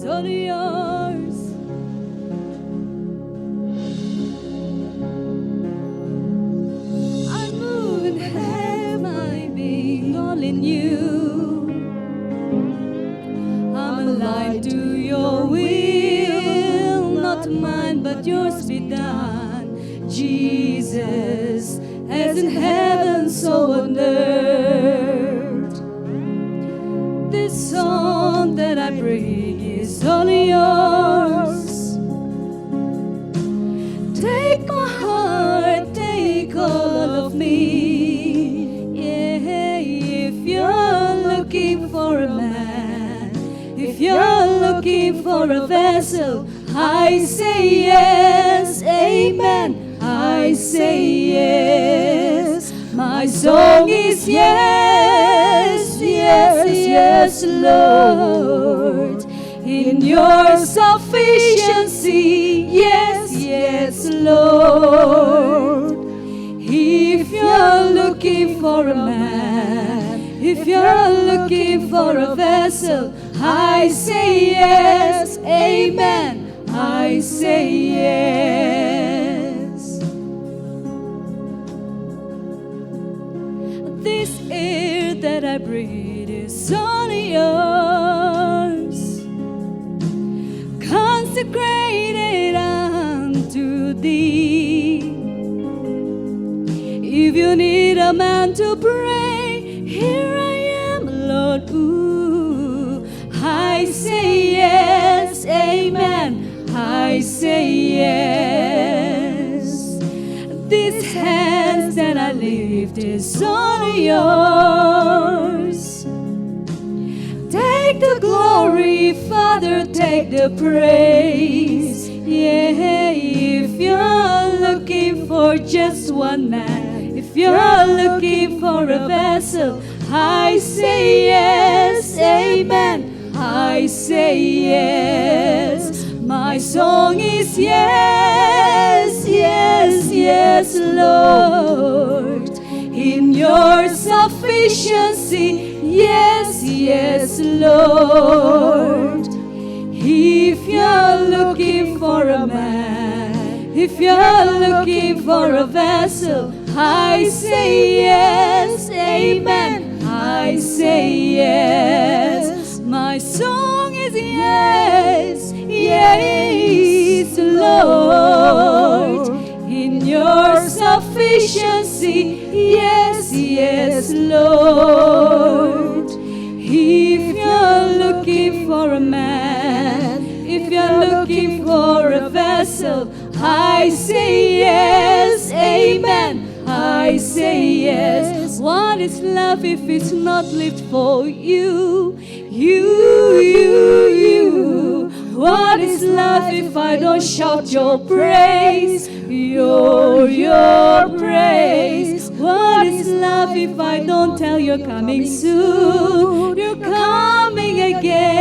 all yours. I move and have my being all in you. I'm alive to your will, not mine but yours be done. Jesus, as in heaven, so on earth. This song that I bring is all yours. Take my heart, take all of me. Yeah, if you're looking for a man, if you're looking for a vessel, I say yes, amen, I say yes. My song is yes, yes, yes, Lord. In your sufficiency, yes, yes, Lord. If you're looking for a man, if you're looking for a vessel, I say yes, amen, I say yes. This air that I breathe is all yours, consecrated unto thee. If you need a man to pray, here I am, Lord. Ooh, I say yes, amen, I say yes. These hands that I lift is all yours. Take the glory, Father, take the praise. Yeah, if you're looking for just one man, if you're looking for a vessel, I say yes, amen, I say yes. My song is yes, yes, yes, Lord. In your sufficiency, yes, yes, Lord. If you're looking for a man, if you're looking for a vessel, I say yes, amen, I say yes. My song is yes, yes, Lord. In your sufficiency, yes, yes, Lord. If you're looking for a man, if you're looking for a vessel, I say yes, amen, I say yes. What is love if it's not lived for you? You. What is love if I don't shout your praise? Your praise. What is love if I don't tell you're coming soon? You're coming again.